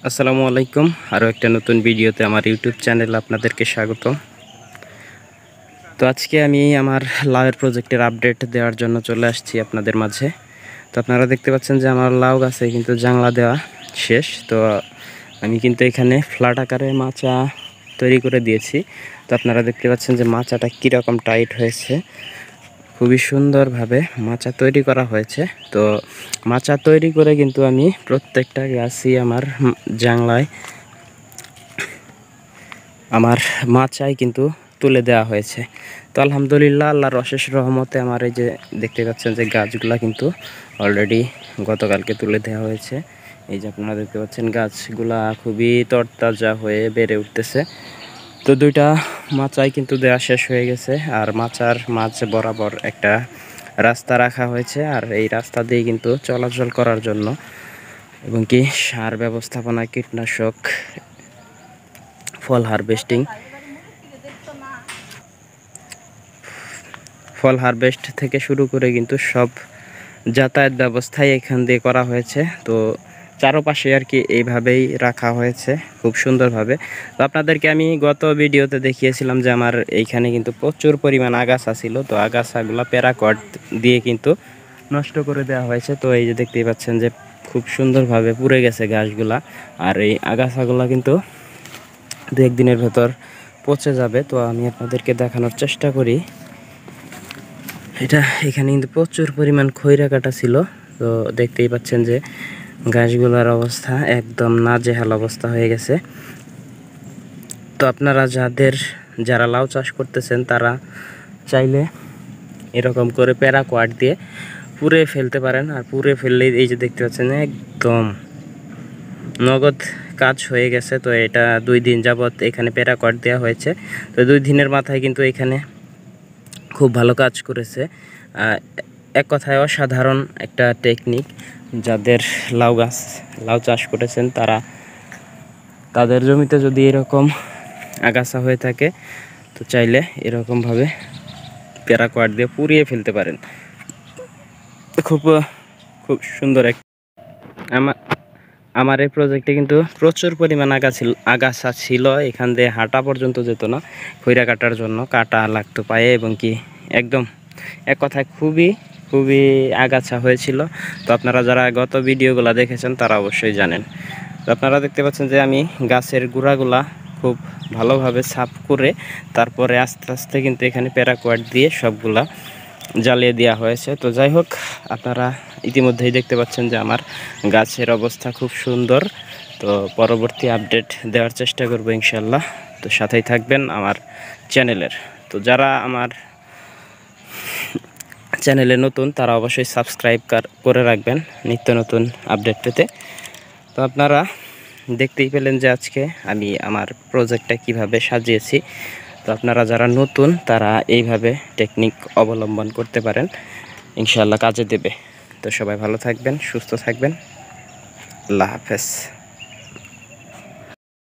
আসসালামু আলাইকুম। আরও একটা নতুন ভিডিওতে আমার ইউটিউব চ্যানেলে আপনাদেরকে স্বাগত। তো আজকে আমি আমার লাউয়ের প্রজেক্টের আপডেট দেওয়ার জন্য চলে আসছি আপনাদের মাঝে। তো আপনারা দেখতে পাচ্ছেন যে আমার লাউ গাছে কিন্তু জাংলা দেওয়া শেষ। তো আমি কিন্তু এখানে ফ্ল্যাট আকারে মাচা তৈরি করে দিয়েছি। তো আপনারা দেখতে পাচ্ছেন যে মাচাটা কীরকম টাইট হয়েছে, খুবই সুন্দরভাবে মাচা তৈরি করা হয়েছে। তো মাচা তৈরি করে কিন্তু আমি প্রত্যেকটা গাছই আমার জাংলায় আমার মাচায় কিন্তু তুলে দেওয়া হয়েছে। তো আলহামদুলিল্লাহ, আল্লাহর অশেষ রহমতে আমার এই যে দেখতে পাচ্ছেন যে গাছগুলা কিন্তু অলরেডি গতকালকে তুলে দেওয়া হয়েছে। এই যে আপনারা দেখতে পাচ্ছেন গাছগুলা খুবই তরতাজা হয়ে বেড়ে উঠতেছে। তো দুইটা মাচাই কিন্তু দেওয়া শেষ হয়ে গেছে, আর মাচার মাঝ বরাবর একটা রাস্তা রাখা হয়েছে। আর এই রাস্তা দিয়ে কিন্তু চলাচল করার জন্য এবং কি সার ব্যবস্থাপনা, কীটনাশক, ফল হারভেস্ট থেকে শুরু করে কিন্তু সব যাতায়াত ব্যবস্থাই এখান দিয়ে করা হয়েছে। তো চারপাশে আর কি এইভাবেই রাখা হয়েছে খুব সুন্দরভাবে। তো আপনাদেরকে আমি গত ভিডিওতে দেখিয়েছিলাম যে আমার এইখানে কিন্তু প্রচুর পরিমাণ আগাছা ছিল। তো আগাছাগুলো প্যারাকট দিয়ে কিন্তু নষ্ট করে দেওয়া হয়েছে। তো এই যে দেখতেই পাচ্ছেন যে খুব সুন্দরভাবে পুড়ে গেছে গাছগুলা। আর এই আগাছাগুলা কিন্তু দু একদিনের ভেতর পচে যাবে। তো আমি আপনাদেরকে দেখানোর চেষ্টা করি। এখানে কিন্তু প্রচুর পরিমাণ খৈরা কাটা ছিল। তো দেখতেই পাচ্ছেন যে গাছগুলোর অবস্থা একদম নাজেহাল অবস্থা হয়ে গেছে। তো আপনারা যারা লাউ চাষ করতেছেন তারা চাইলে এরকম করে প্যারাকোয়াট দিয়ে পুড়ে ফেলতে পারেন। আর পুড়ে ফেললেই এই যে দেখতে পাচ্ছেন একদম নগদ কাজ হয়ে গেছে। তো এটা 2 দিন যাবত এখানে প্যারাকোয়াট দেওয়া হয়েছে। তো 2 দিনের মাথায় কিন্তু এখানে খুব ভালো কাজ করেছে। এক কথায় অসাধারণ একটা টেকনিক। যাদের লাউ চাষ করেছেন তাদের জমিতে যদি এরকম আগাছা হয়ে থাকে তো চাইলে এরকমভাবে প্যারাকোয়াট দিয়ে পুড়িয়ে ফেলতে পারেন। খুব খুব সুন্দর আমার এই প্রজেক্টে কিন্তু প্রচুর পরিমাণ আগাছা ছিল। এখান দিয়ে হাঁটা পর্যন্ত যেত না খৈরা কাটার জন্য, কাটা লাগতো পায়ে এবং কি একদম এক কথায় খুবই খুবই আগাছা হয়েছিল। তো আপনারা যারা গত ভিডিওগুলো দেখেছেন তারা অবশ্যই জানেন। তো আপনারা দেখতে পাচ্ছেন যে আমি গাছের গোড়াগুলা খুব ভালোভাবে সাফ করে তারপরে আস্তে আস্তে কিন্তু এখানে প্যারাকোয়াট দিয়ে সবগুলা জ্বালিয়ে দেওয়া হয়েছে। তো যাই হোক, আপনারা ইতিমধ্যেই দেখতে পাচ্ছেন যে আমার গাছের অবস্থা খুব সুন্দর। তো পরবর্তী আপডেট দেওয়ার চেষ্টা করব ইনশাল্লাহ। তো সাথেই থাকবেন আমার চ্যানেলের। তো যারা আমার চ্যানেলে নতুন তারা অবশ্যই সাবস্ক্রাইব করে রাখবেন নিত্য নতুন আপডেট পেতে। তো আপনারা দেখতেই পেলেন যে আজকে আমি আমার প্রজেক্টটা কিভাবে সাজিয়েছি। তো আপনারা যারা নতুন তারা এইভাবে টেকনিক অবলম্বন করতে পারেন, ইনশাআল্লাহ কাজে দেবে। তো সবাই ভালো থাকবেন, সুস্থ থাকবেন। আল্লাহ হাফেজ।